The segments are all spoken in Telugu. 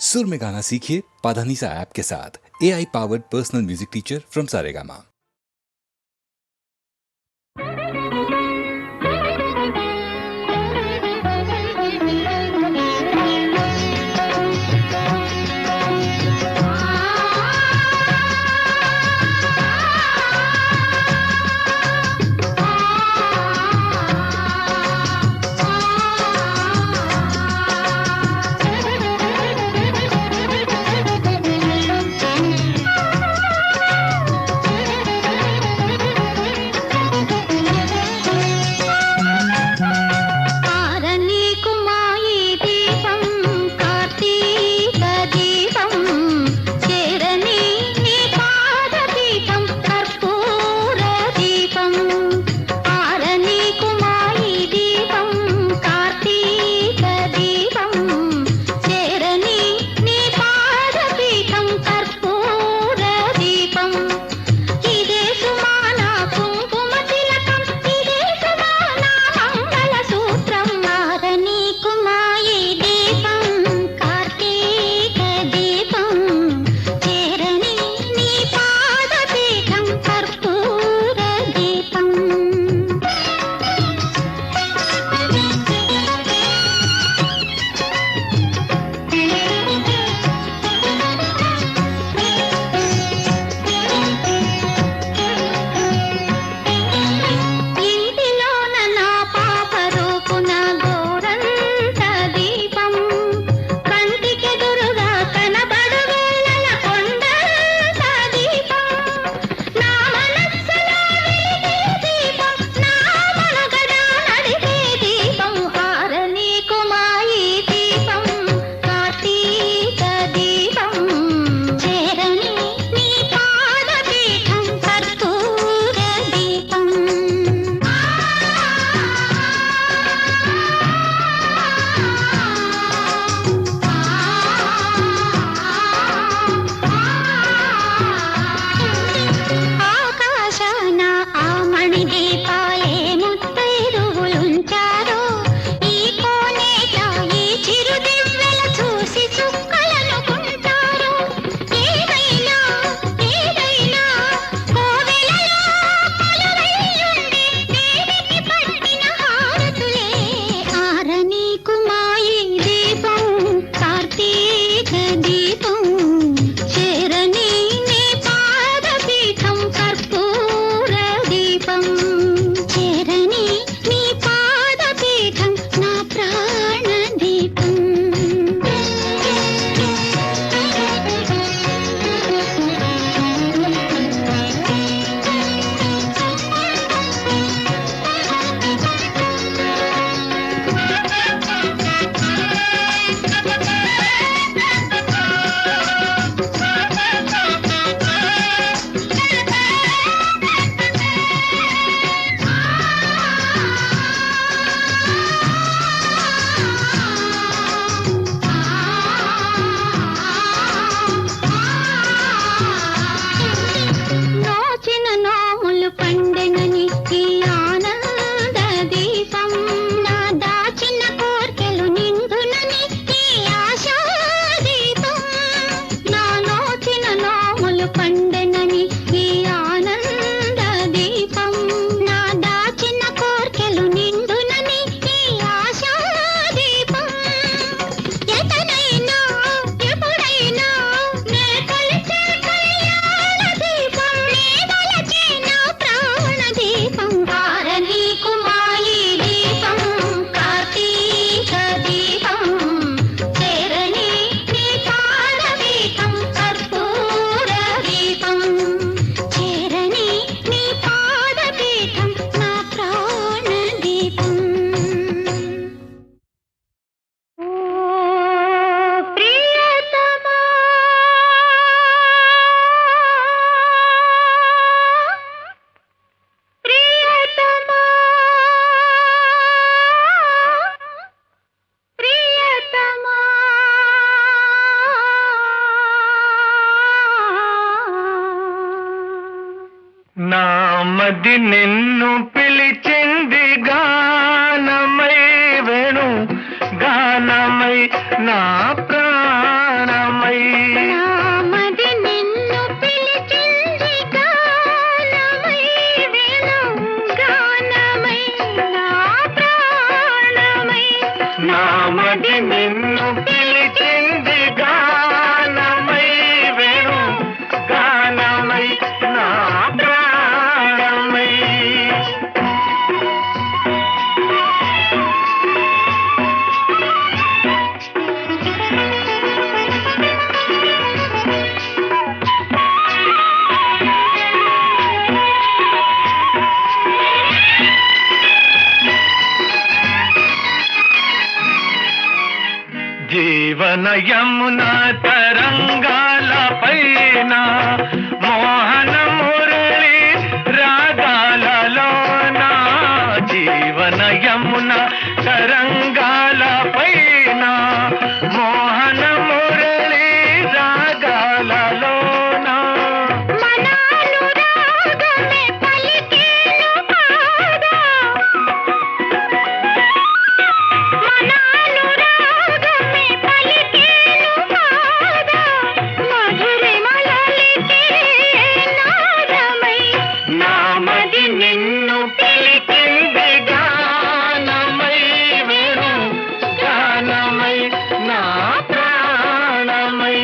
सुर में गाना सीखिए पाधानीसा ऐप के साथ। AI powered personal music teacher from Saregama. నామది నిన్ను పిలిచింది గానమై వేణు గానమై నా ప్రాణ యమునా తరంగాల పైన మోహన మురళి రాగాలలోన జీవన యమున తరంగాల పైన మోహన మురళి రాగాలలోన మనానురాగమే పలికేను పాదా మనానురాగమే పలికేను పాదా మధురిమలలికే నాదమై నామది నిన్ను పిలిచింది గానమై వేణు గానమై నా ప్రాణమై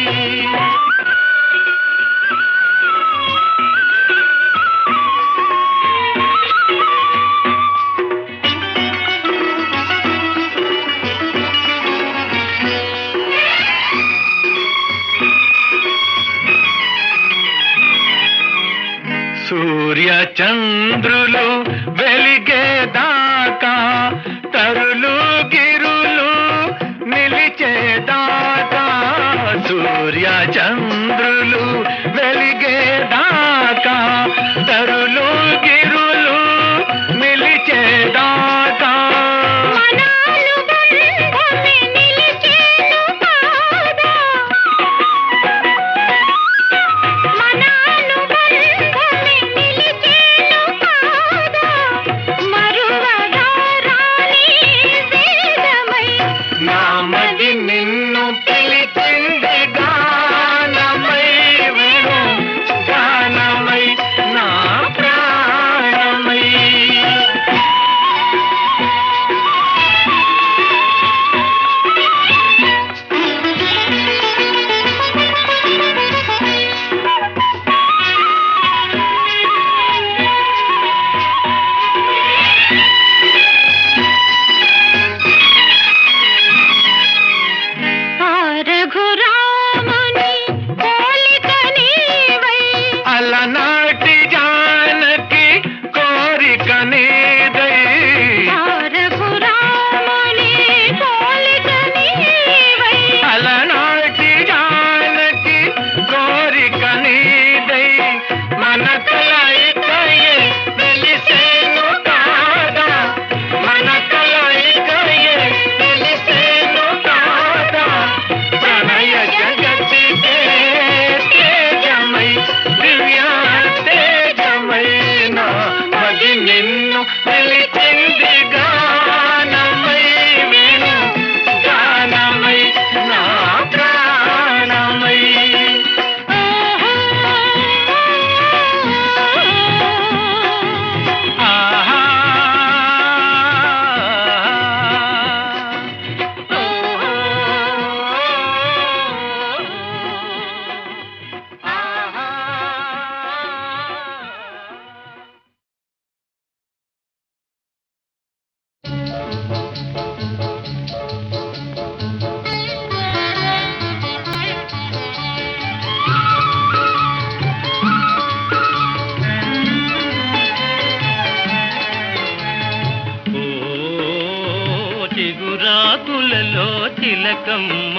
సూర్య చంద్రులు వెలిగేదాకా తరులు గిరులు నిలిచేదాకా సూర్య చంద్రులు వెలిగేదాకా తరులు గిరులు నిలిచేదాకా మనానుబంధమే నిలిచేను పాదా మనానుబంధమే నిలిచేను పాదా మరువగా రాని వేదమై నామది నిన్ను పిలిచింది గానమై వేణు గానమై నా ప్రాణమై ఆ రఘురాముని పోలిక నీవై అలనాటి జానకి కోరిక నీదై ఆ రఘురాముని పోలిక నీవై అలనాటి జానకి కోరిక నీదై మన కలయికయే తెలిసేను కాదా మన కలయికయే తెలిసేను కాదా ప్రణయ జగతికే తేజమై దివ్య తేజమైన మది నిన్ను పిలిచింది గానమై వేణు గానమై నా ప్రాణమై ఆహా ఓ చిగురాకులలో చిలకమ్మ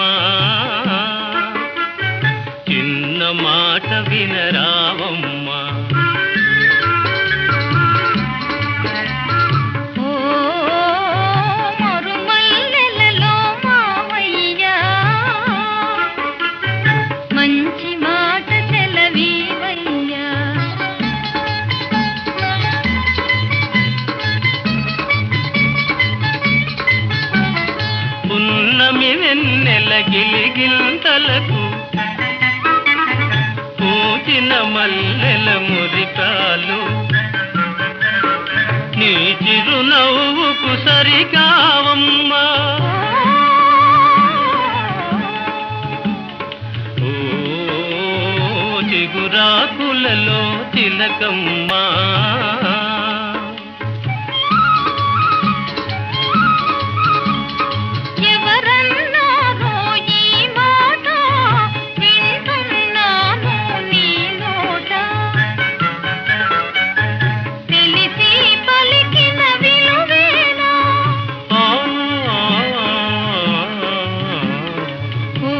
చిన్న మాట వినరావమ్మా ఓ మరుమల్లెలలో మావయ్యా మంచి మాట సెలవీవయ్యా పున్నమి వెన్నెల గిలిగింతలకు పూచిన మల్లెల మురికాలు నీ చిరునవ్వుకు సరికావమ్మా ఓ చిగురాకులలో చిలకమ్మా ఎవరన్నారో ఈ మాట వింటున్నాను నీ నోట తెలిసి పలికిన విలువేనా ఆ, ఓ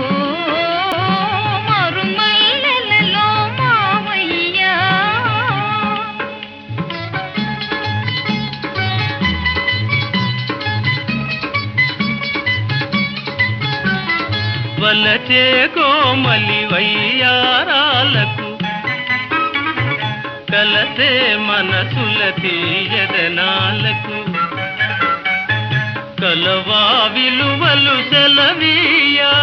వలచే కోమలి వయ్యారాలకు కలసే మనసుల తీయదనాలకు కలవా విలువలు సెలవీయా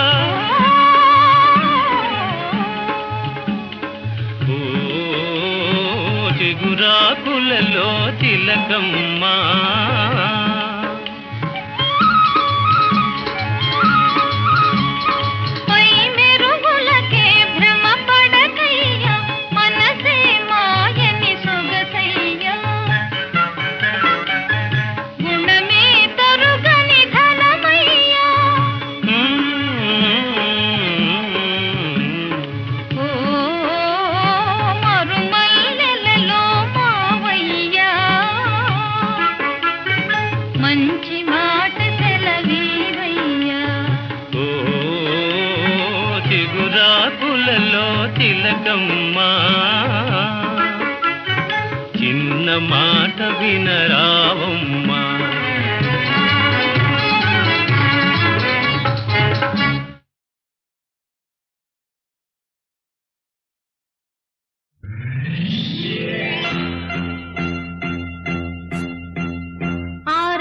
ఓ చిగురాకులలో తిలకమ్మా చిగురాకులలో తిలకమ్మా చిన్న మాట వినరావమ్మా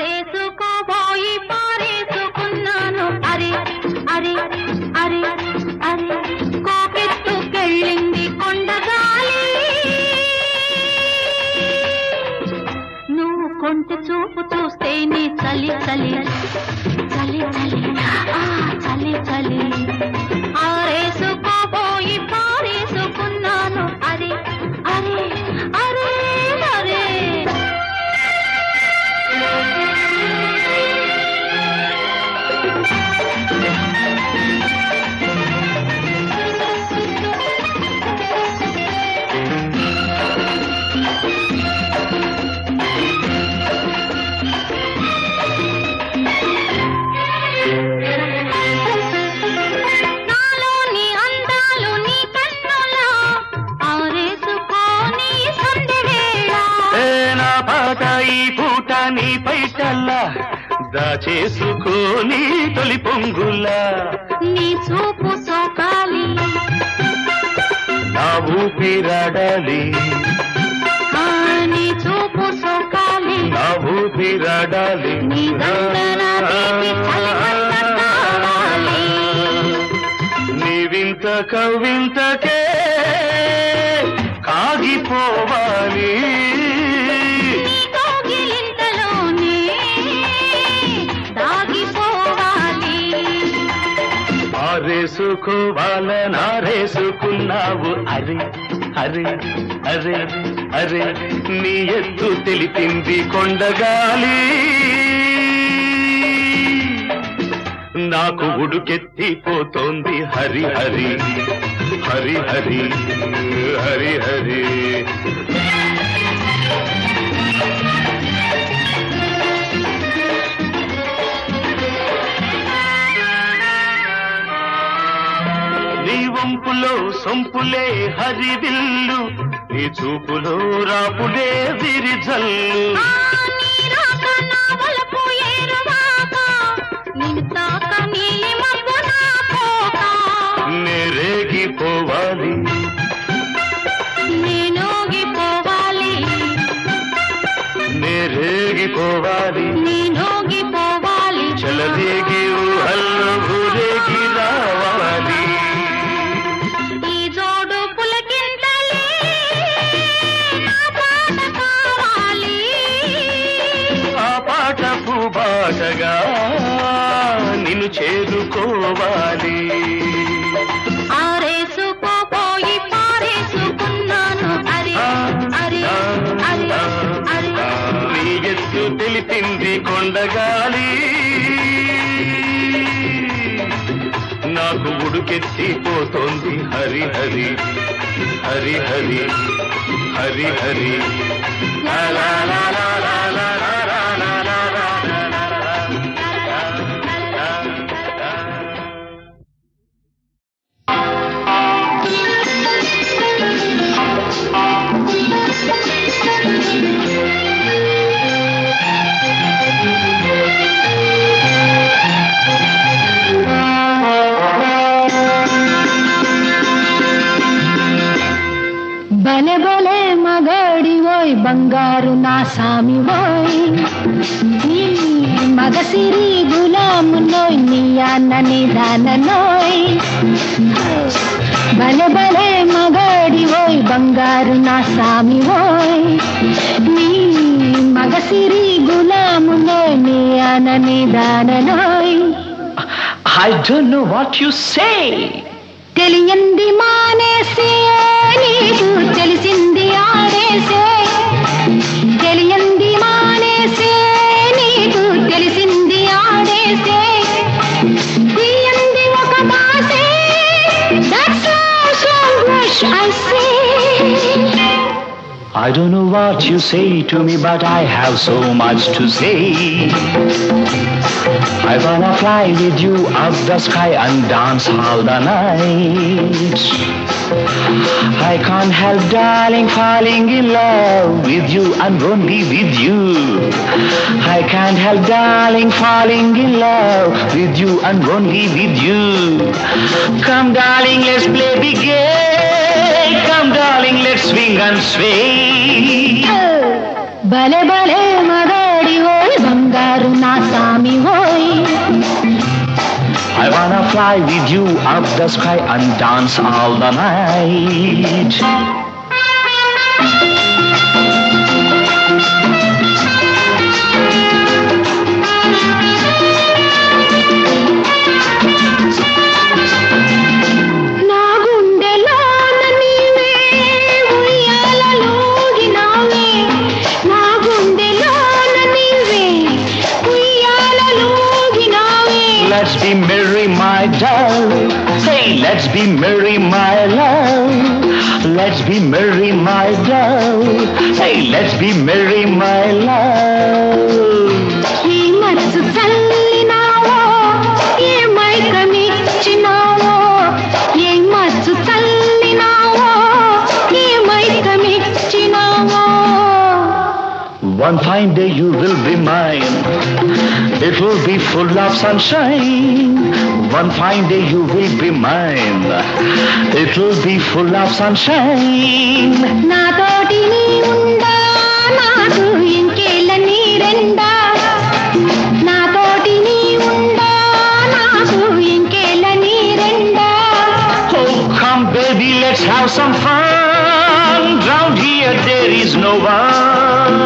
ఆరేసుకోబోయి పారేసుకున్నాను అరే అరే అరే అరే కోకెత్తుకెళ్ళింది కొండగాలి నువ్వు కొంచె చూపు చూస్తేనే చలి చలి చలి చలి చలి చలి ఆరేసుకోబోయి పారేసుకున్నాను అరే అరే అరే అరే ఈ పూట నీ పైటల్లా దాచేసుకోని తొలి పొంగులా నీ చూపు సోకాలి నా ఊపిరాడాలి నీ చూపు సోకాలి నా ఊపిరాడాలి నీ దండన తీపి చలిమంట కావాలి నీ వింత కవింతకే కాగిపోవాలి ఆరేసుకోవాలనారేసుకున్నావు అరే అరే అరే అరే నీ ఎత్తు తెలిపింది కొండగాలి నాకు ఉడుకెత్తిపోతోంది హరి హరి హరి హరి హరి హరి నీ వంపులో సొంపులే హరివిల్లు నీ చూపులో రాపులే విరిజల్లు నేరేగిపోవాలి నేనోగిపోవాలి నేరేగిపోవాలి నేనోగిపోవాలి చలదేగి ఊహల్లో ఊరేగి రావాలి ఈ జోడు పులకింతలే నా పాట కావాలి ఆ పాట పూబాటగా నిన్ను చేరుకోవాలి ఆరేసుకోపోయి పారేసుకున్నాను అరే అరే అరే అరే నీ ఎత్తు తెలిపింది కొండగాలి నాకు ఉడుకెత్తిపోతోంది హరి హరి హరి హరి హరి హరి లా లా లా లా లా లా లా లా లా లా లా లా లా. బంగారు నా సామి ఓయ్ నీ మగసిరి గులామునోయ్ నీ అన్నని దాననోయ్ భలే భలే మగాడి ఓయ్ బంగారు నా సామి ఓయ్ నీ మగసిరి గులామునోయ్ నీ అన్నని దాననోయ్. I don't know what you say. తెలియంది మానేసే నీకు తెలిసింది ఆడేసే తెలియంది మానేసే నీకు తెలిసింది ఆడేసే తీయంది ఒక బాసే that's all so much I say. I don't know what you say to me, but I have so much to say. I wanna fly with you up the sky and dance all the night. I can't help, darling, falling in love with you and only with you. I can't help, darling, falling in love with you and only with you. Come, darling, let's play big game. Come, darling, let's swing and sway. భలే భలే మగాడి ఓయ్ బంగారు నా సామి ఓయ్. I wanna fly with you up the sky and dance all the night. నా గుండెలోన నీవే ఉయ్యాలలోగినావే నా గుండెలోన నీవే ఉయ్యాలలోగినావే. Let's be merry, my darling. Hey, let's be merry, my love. Let's be merry, my love. Hey, let's be merry, my love. ఈ మనసు చల్లినావో ఏ మైకమిచ్చినావో ఏ మనసు చల్లినావో ఏ మైకమిచ్చినావో. One fine day you will be mine. It will be full of sunshine. One fine day you will be mine. It will be full of sunshine. నాతోటి నీ ఉండా నాకు ఇంకేళ్ళ నీరెండా నాతోటి నీ ఉండా నాకు ఇంకేళ్ళ నీరెండా. Oh, come baby, let's have some fun. Round here there is no one.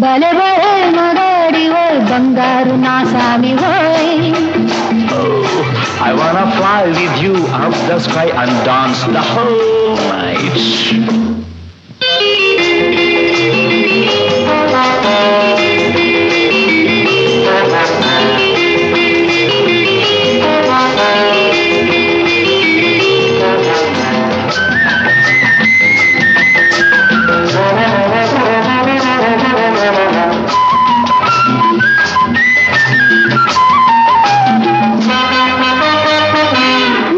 భలే భలే మగాడి ఓయ్ బంగారు నా సామి ఓయ్. Oh, I wanna fly with you up the sky and dance the whole night.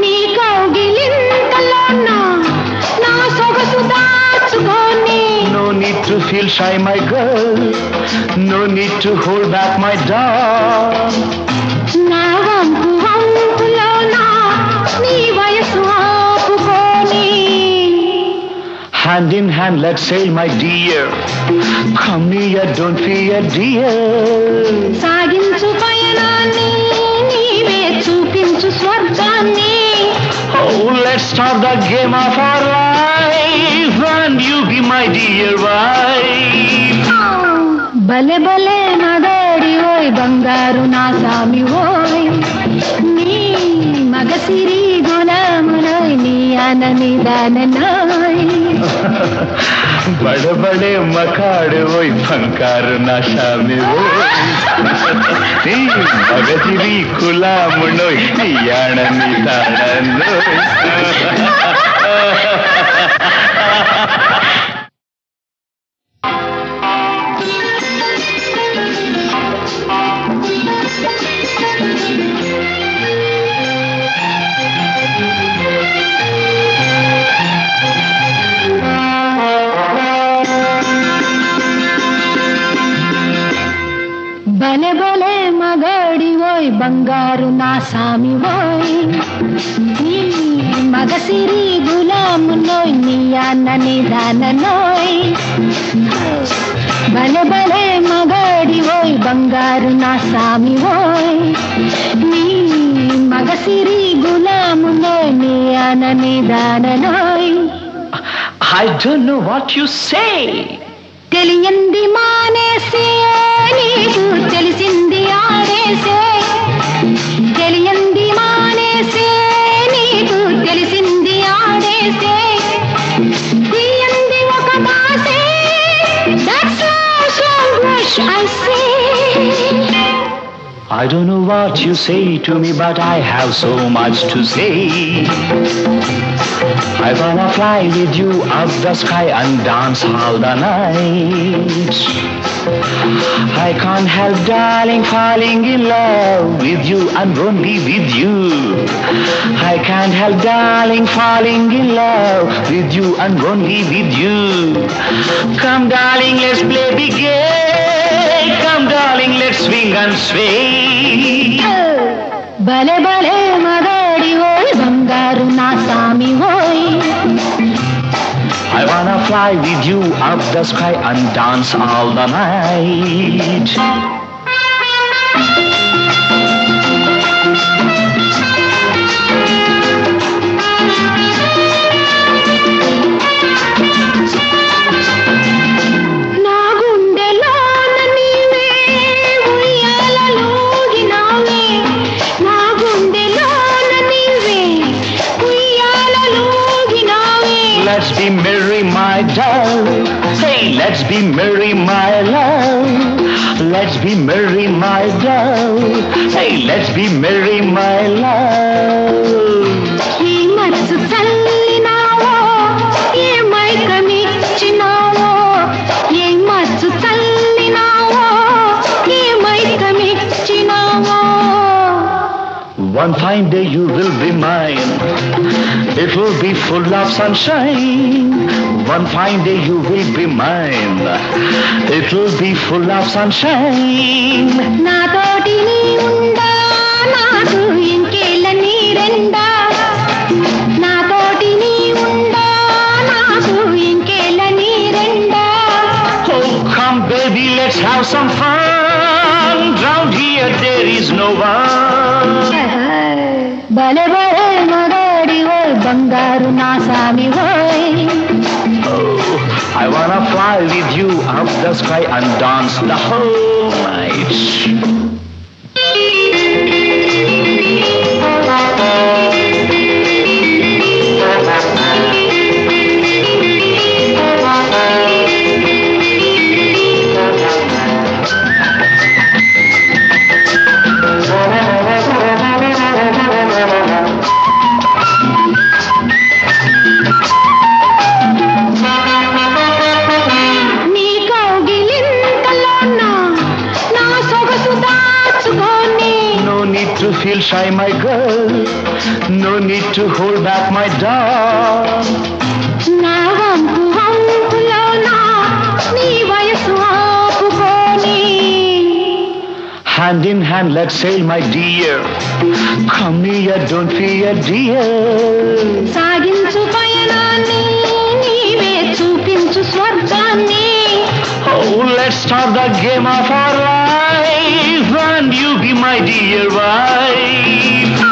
నీ కౌగిలింతలోన నా సొగసు దాచుకొని No need to feel shy, my girl. No need to hold back, my dog. నా వంపు వంపులోన నీ వయసు ఆపుకొని Hand in hand, let's sail, my dear. Come near, don't fear, dear. సాగించు పయనాన్ని నీవే చూపించు స్వర్గాన్ని. Oh, let's start the game of our life, and you be my dear wife. భలే భలే మగాడి ఓయ్ బంగారు నా సామి ఓయ్ నీ మగసిరి గులామునోయ్ నీ అనని దాననోయ్. बड़े बड़े मकाड़ वही फंकार नशा में वो मगजिरी खुला मुनो याण निदानो. భలే భలే మగాడి ఓయ్ బంగారు నా సామి ఓయ్ నీ మగసిరి గులా గులామునోయ్ నీ అన్నని దాననోయ్ భలే భలే మగాడివోయ్ బంగారు నా సామివోయ్ నీ మగసిరి గులామునోయ్ నీ అన్నని దాననోయ్. I don't know what you say. తెలియంది మానేసే నీకు తెలిసింది ఆడేసే తెలియంది మానేసే నీకు తెలిసింది ఆడేసే తీయంది ఒక మాసే that's so much I say. I don't know what you say to me, but I have so much to say. I wanna fly with you up the sky and dance all the night. I can't help, darling, falling in love with you and only with you. I can't help, darling, falling in love with you and only with you. Come, darling, let's play big game. Come, darling, let's swing and sway. భలే భలే మగాడివోయ్ బంగారు నా సామివోయ్. I wanna fly with you up the sky and dance all the night. నా గుండెలోన నీవే ఉయ్యాలలోగినావే నా గుండెలోన నీవే ఉయ్యాలలోగినావే. Let's be merry, my doll. Hey, let's be merry, my love. Let's be merry, my doll. Hey, let's be merry, my love. ఈ మనసు చల్లినావో ఏ మైకమిచ్చినావో ఏ మనసు చల్లినావో ఏ మైకమిచ్చినావో. One fine day you will be mine. It will be full of sunshine. One fine day you will be mine. It will be full of sunshine. నాతోటి నీ ఉండా నాకు ఇంకేళ్ళ నీరెండా నాతోటి నీ ఉండా నాకు ఇంకేళ్ళ నీరెండా. Oh, come baby, let's have some fun. Round here there is no one. భలే భలే మగాడివోయ్ బంగారు నా సామివోయ్. Oh, I wanna fly with you up the sky and dance the whole night. నీ కౌగిలింతలోన నా సొగసు దాచుకొని No need to feel shy, my girl. No need to hold back, my dog. నా వంపు వంపులోన నీ వయసు ఆపుకొని Hand in hand, let's sail, my dear. Come here, don't fear, dear. సాగించు పయనాన్ని నీవే చూపించు స్వర్గాన్ని. Oh, let's start the game of our life, and you be my dear wife.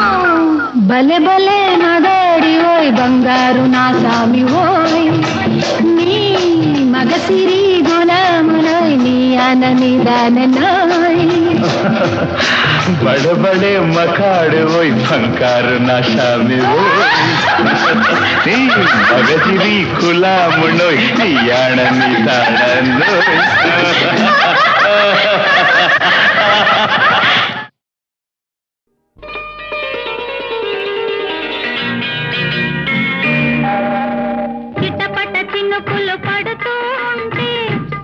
భలే భలే మగాడివోయ్ బంగారు నా సామివోయ్ నీ మగసిరి గులామునోయ్ నీ అనని దాననోయ్. बड़े बड़े मकाड़ वो फंकार नशा में वो मगजिरी खुला मुनो याण निताड़नो. చిటపట చినుకులు పడుతూ ఉంటే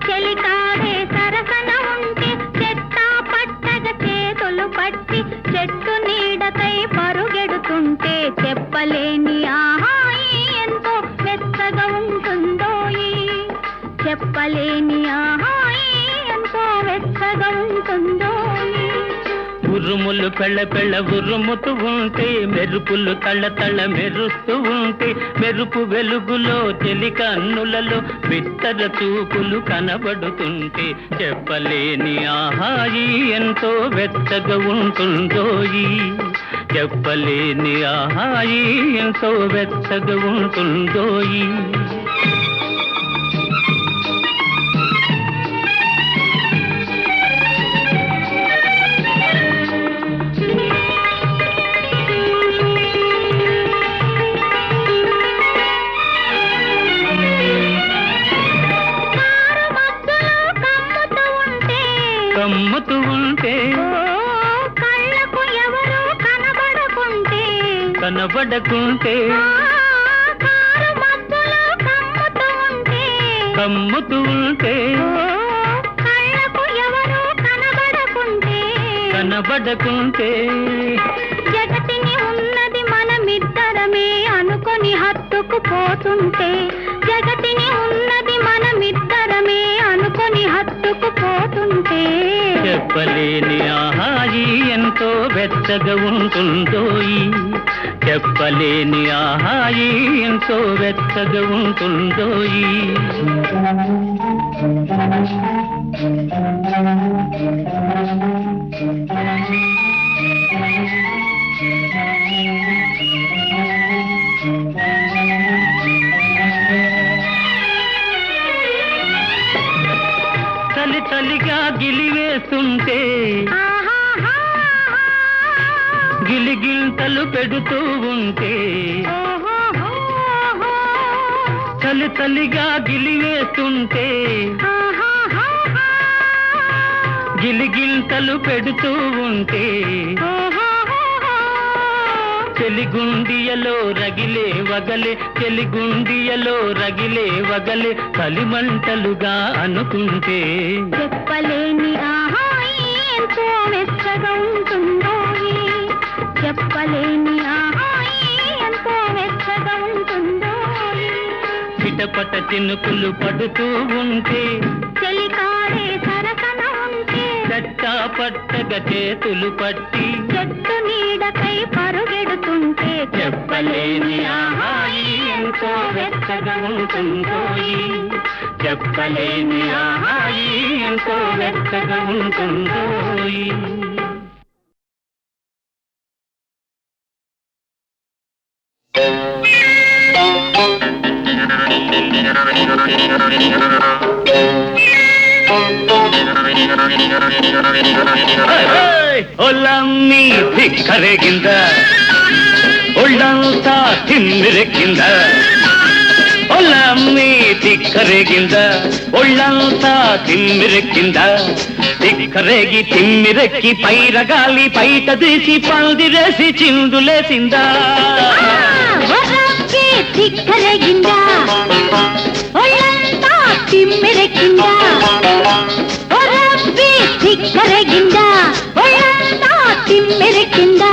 చెలికాడే సరసన ఉంటే చెత్త పట్టగ చేతులు పట్టి చెట్టు నీడకై పరుగెడుతుంటే చెప్పలేని ఆహాయి ఎంతో వెచ్చగా ఉంటుందోయి చెప్పలేని ఆహాయి ఎంతో వెచ్చగా ఉంటుందోయి. ఉరుములు పెళ్ళ పెళ్ళ ఉరుముతూ ఉంటే మెరుపులు తళ్ళ తళ్ళ మెరుస్తూ ఉంటే మెరుపు వెలుగులో చెలి కన్నులలో బిత్తర చూపులు కనబడుతుంటే చెప్పలేని ఆహాయి ఎంతో వెచ్చగా ఉంటుందోయి చెప్పలేని ఆహాయి ఎంతో వెచ్చగా ఉంటుందోయి కమ్ముతూ ఉంటే కళ్ళకు ఎవరు కనబడకుంటే కనబడకుంటే కారు మబ్బులు కమ్ముతూ ఉంటే కళ్ళకు ఎవరు కనబడకుంటే జగతిని ఉన్నది మనమిద్దరమే అనుకొని హత్తుకుపోతుంటే జగతిని ఉన్నది మనమిద్దరమే అనుకొని హత్తుకుపోతుంటే చెప్పలేని ఆహాయి ఎంతో వెచ్చగా ఉంటుందోయి చెప్పలేని ఆహాయి ఎంతో వెచ్చగా ఉంటుందోయి చలి చలిగా గిలివేస్తుంటే గిలిగింతలు పెడుతూ ఉంటే చలి చలిగా గిలివేస్తుంటే గిలిగింతలు పెడుతూ ఉంటే చెలిగుండియలో రగిలే వగలే చెలిగుండియలో రగిలే వగలే కలిమంటలుగా అనుకుంటే చెప్పలేని ఆహాయి ఎంతో వెచ్చగా ఉంటుందో చెప్పలేని ఆహాయి ఎంతో వెచ్చగా ఉంటుందో చిటపట చినుకులు పడుతూ ఉంటే చెలికాడే సరసన ఉంటే చట్టా పట్టగా చేతులు పట్టి చెట్టు నీడకై పరుగెడుతుంటే చెప్పలేని ఆహాయి ఎంతో వెచ్చగా ఉంటుందోయి చెప్పలేని ఆహాయి ఎంతో వెచ్చగా ఉంటుందోయి ಒಲ್ಲಮ್ಮಿ ಧಿಕ್ಕರೆಗಿಂದ ಒಳ್ಳಂತ ತಿಮ್ಮಿರಕ್ಕಿಂದ ಒಲ್ಲಮ್ಮಿ ಧಿಕ್ಕರೆಗಿಂದ ಒಳ್ಳಂತ ತಿಮ್ಮಿರಕ್ಕಿಂದ దిక్కరేగి తిమ్మిరెక్కి పైరగాలి బయట తీసి పందిరేసి చిందులేసిందా దిక్కరేగిందా ఒళ్ళంతా తిమ్మిరెక్కిందా దిక్కరేగిందా ఒళ్ళంతా తిమ్మిరెక్కిందా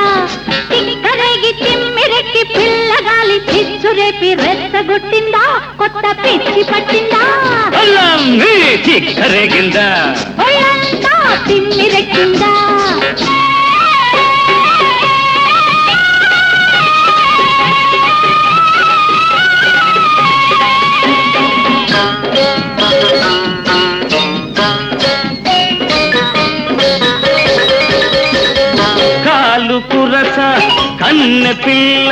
దిక్కరేగి తిమ్మిరెక్కి పిల్లగాలి చిచ్చురేపి రెచ్చగొట్టిందా కొత్త పిచ్చి పట్టిందా దిక్కరేగిందా ఒళ్ళంతా తిమ్మిరెక్కిందా కాలు పురస కన్నె పిల్ల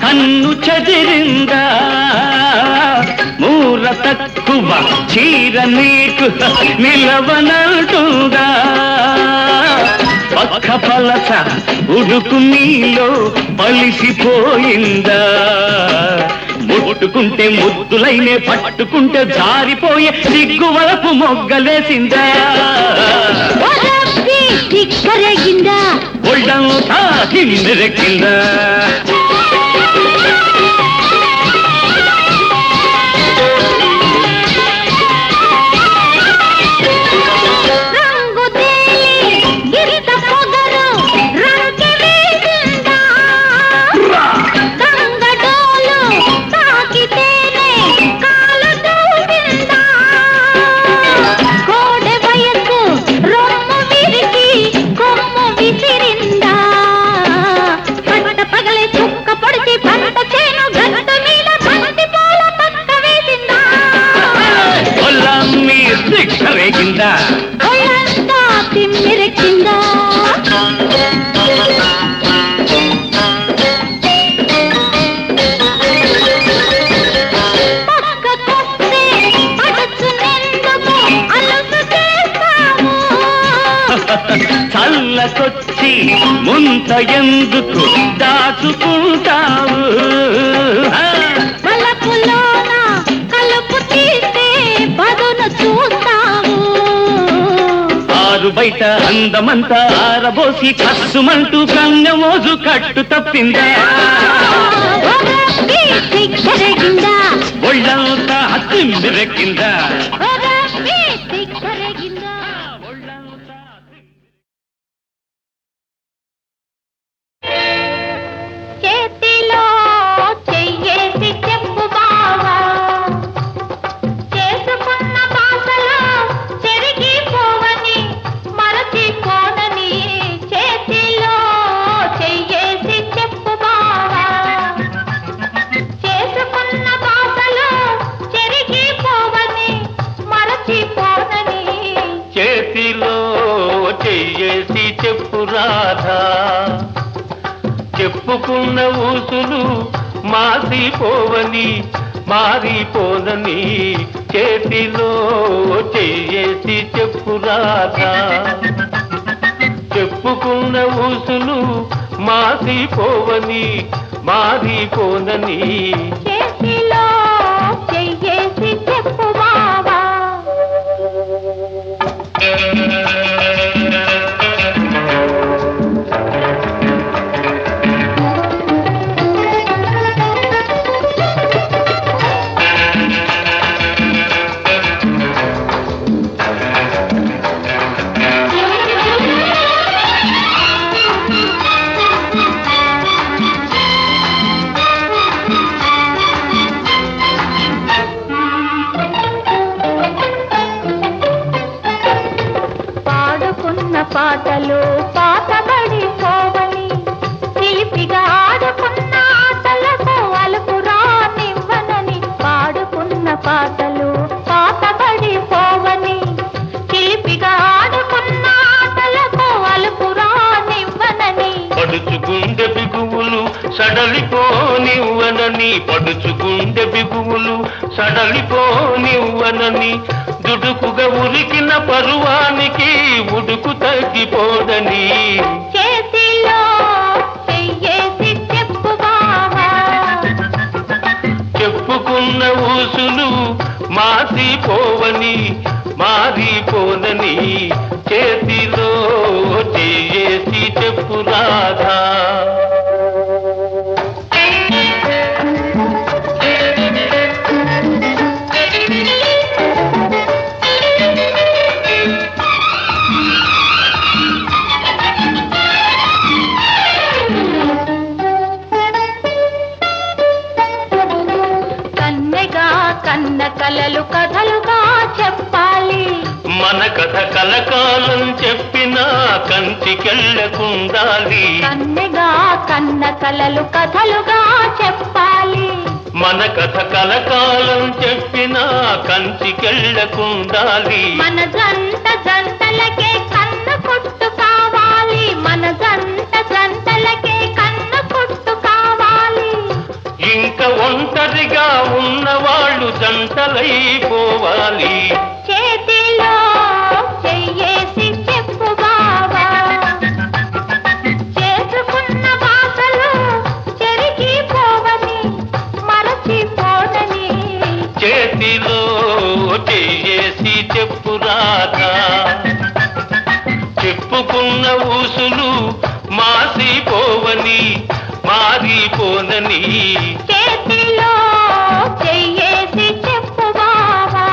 కన్ను చెదిరిందా మూర తక్కువ చీర నీకు నిలవనంటుందా పక్క పలస ఉడుకు నీలో పలిసిపోయిందా ముట్టుకుంటే ముద్దులైనే పట్టుకుంటే జారిపోయే సిగ్గువలపు మొగ్గలేసిందా దిక్కరేగిందా ఒళ్ళంతా కిందెక్కిందా రంగు తేలి గిరిత పొగరు రంకె వేసిందా గంగడోలు తాకితేనే కాలు దూసిందా కోడె వయసు రొమ్ము విరిగి కొమ్ము విసిరిందా ఇంత ఎందుకు దాచుకుంటావు వలపులోన కలుపు తీస్తే పదును చూస్తావు ఆరు బయట అందమంతా ఆరబోసి కస్సుమంటూ కన్నెమోజు కట్టు తప్పిందా ఒరబ్బి సిగ్గరగిందా ఒళ్ళంతా తిమ్మిరెక్కిందా ఒరబ్బి సిగ్గరగిందా చేతిలో చెయ్యేసి చెప్పు బావా చేసుకున్న బాసలో చెరిగిపోవని మరచిపోనని చేతిలో చెయ్యేసి చెప్పు బావా చేసుకున్న బాసలో చెరిగిపోవని మరచిపోనని చేతిలో చెయ్యేసి చెప్పు రాధా చెప్పుకున్న ఊసులు మాసిపోవని మారిపోనని చేతిలో చెయ్యేసి చెప్పు రాధా చెప్పుకున్న ఊసులు మాసిపోవని మారిపోనని చేతిలో చెయ్యేసి చెప్పు బావా పాడుకున్న పాటలు పాతబడిపోవని చిలిపిగా ఆడుకున్న ఆటలకు అలుపు రానివ్వనని పాడుకున్న పాటలు పాతబడిపోవని చిలిపిగా ఆడుకున్న ఆటలకు అలుపు రానివ్వనని పడుచుకుండే బిగువులు సడలిపోనివ్వనని పడుచుకుండే బిగువులు సడలిపోనివ్వనని దుడుకుగా ఉరికిన పరువానికి ఉడుకు తగ్గిపోదని చేతిలో చెయ్యేసి చెప్పు బావా చెప్పుకున్న ఊసులు మాసిపోవని మారిపోనని చేతిలో చెయ్యేసి చెప్పు రాధా కన్నెగా కన్న కలలు కథలుగా చెప్పాలి మన కథ కలకాలం చెప్పినా కంచికెళ్ళకుండాలి కన్నెగా కన్న కలలు కథలుగా చెప్పాలి మన కథ కలకాలం చెప్పినా కంచికెళ్ళకుండాలి మన జంట జంటలకే కన్న కొట్టు కావాలి మన జంట జంటలకే కన్న కొట్టు కావాలి ఇంకా ఒంటరిగా ఉన్నవాళ్ళు జంటలైపోవాలి చేతిలో చెయ్యేసి చెప్పు బావా చేసుకున్న బాసలు చెరిగిపోవని మరచిపోనని చేతిలో చెయ్యేసి చెప్పు రాధా చెప్పుకున్న ఊసులు మాసిపోవని మారిపోనని చేతిలో చెయ్యేసి చెప్పు బావా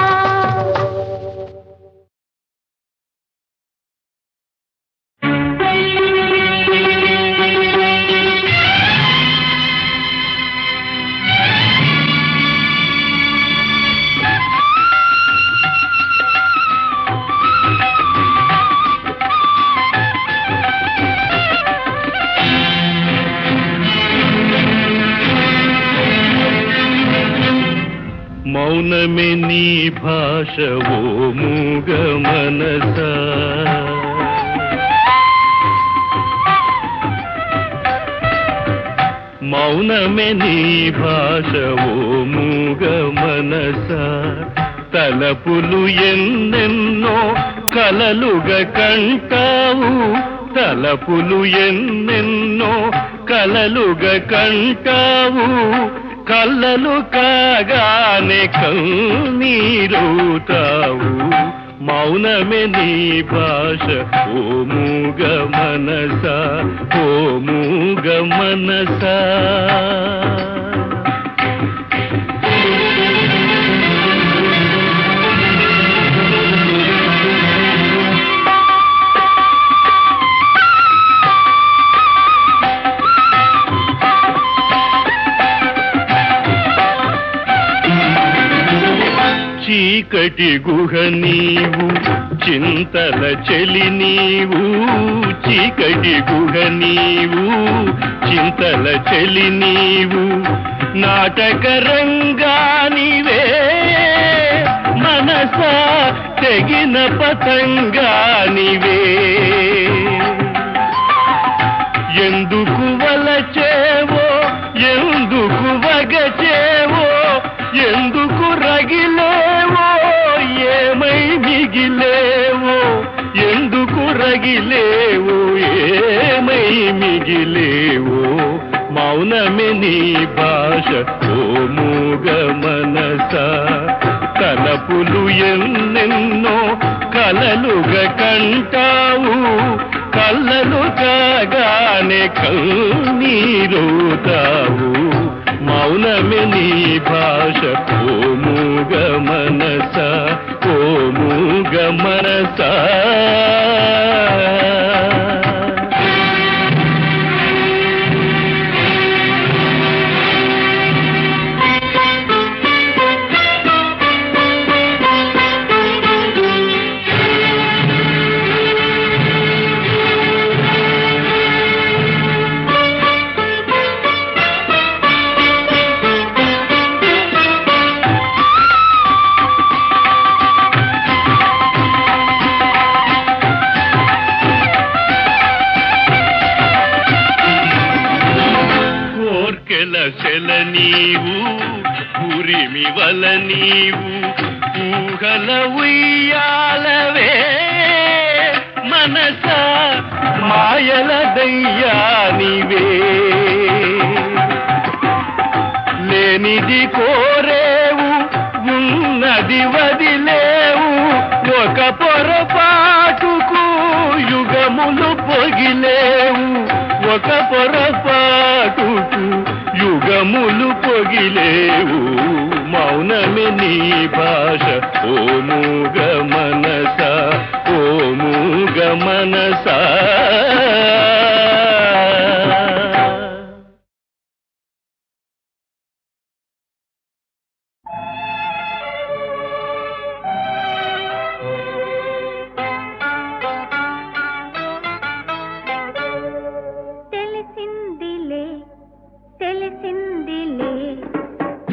మౌనమే నీ భాష ఓ మూగ మనసా మౌనమే నీ భాష ఓ మూగ మనసా తలపులు ఎన్నెన్నో కలలుగా కంటావు తలపులు ఎన్నెన్నో కలలుగా కంటావు కళ్ళలు కాగానే కన్నీరవుతావు మౌనమే నీ భాష ఓ మూగ మనస ఓ మూగ మనస చీకటి గుహ నీవు చింతల చెలి నీవు చీకటి గుహ నీవు చింతల చెలి నీవు నాటక రంగానివే మనసా తెగిన పతంగానివే ఎందుకు వలచేవో ఎందుకు వగచేవో ఎందుకు రగిలేవో ఏమై మిగిలేవో ఎందుకు రగిలేవో ఏమై మిగిలేవో మౌనమే నీ భాష ఓ మూగ మనస తలపులు ఎన్నెన్నో కలలుగా కంటావు కళ్ళలు కాగానే కన్నీరవుతావు మౌనమే నీ భాష ఓ మూగ మనస ఓ మూగ మనస సెల నీవు ఉరిమి వల నీవు ఊహల ఉయ్యాలవే మనస మాయల దయ్యానివే లేనిది కోరేవు ఉన్నది వదిలేవు ఒక పొరపాటుకు యుగములు పొగిలేవు ఒక పొరపాటుకు యుగములు పొగిలేవు మౌనమే నీ భాష ఓ మూగ మనస ఓ మూగ మనస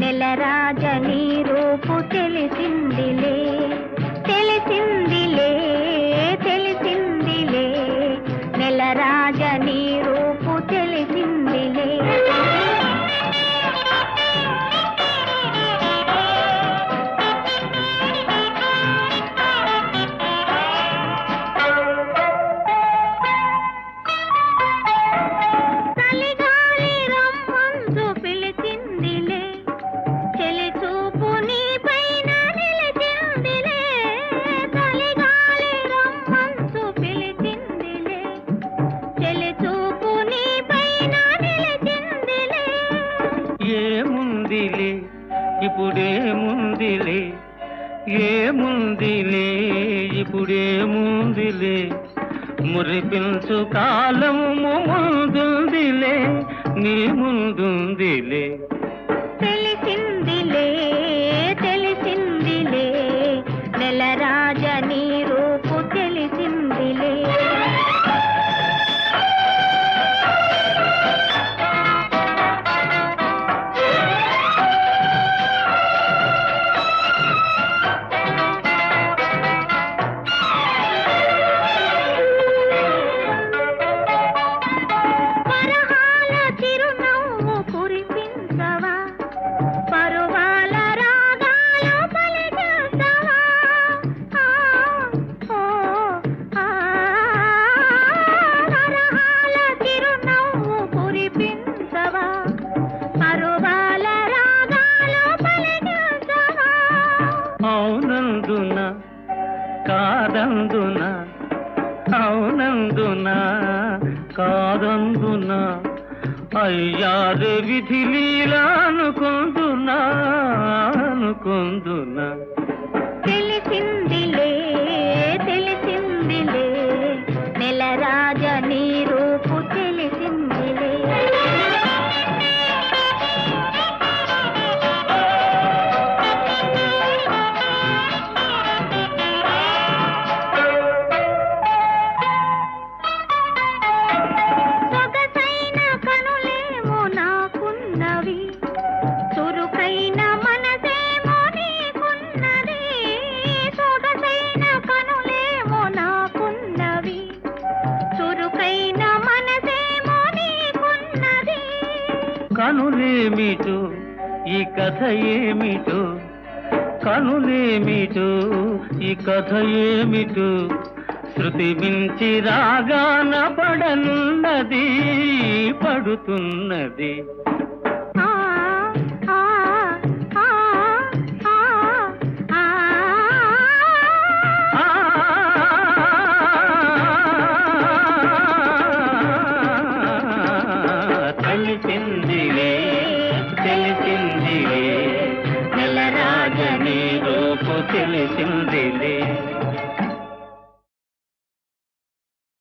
నెలరాజని రూపు తెలిసిందిలే తెలిసిందిలే తెలిసిందిలే నెలరాజని రూపు తెలిసిందిలే ఇప్పుడేముందిలే ఏముందిలే ఇప్పుడేముందిలే మురిపించు కాలము ముందుందిలే నీ ముందుందిలే తెలిసిందిలే తెలిసిందిలే నెలరాజని రూపు తెలిసిందిలే వరహాల చిరునవ్వు కురిపించ కాదందున అవునందున కాదందున అయ్యారు విధి లీలా అనుకుందునా అనుకుందునా తెలిసిందిలే తెలిసిందిలే నెల రాజ నీ రూపు తెలిసిందిలే సొగసైన కనులేమో నాకున్నవి చురుకైన మనసేమో నీకున్నది సొగసైన కనులేమో నాకున్నవి చురుకైన మనసేమో నీకున్నది కనులేమిటో ఈ కథ ఏమిటో కనులేమిటో ఈ కథ ఏమిటో శృతి మించి రాగాన పడనున్నది పడుతున్నది ఆ ఆ ఆ ఆ ఆ తెలిసిందిలే తెలిసిందిలే నెల రాజని రూపు తెలిసిందిలే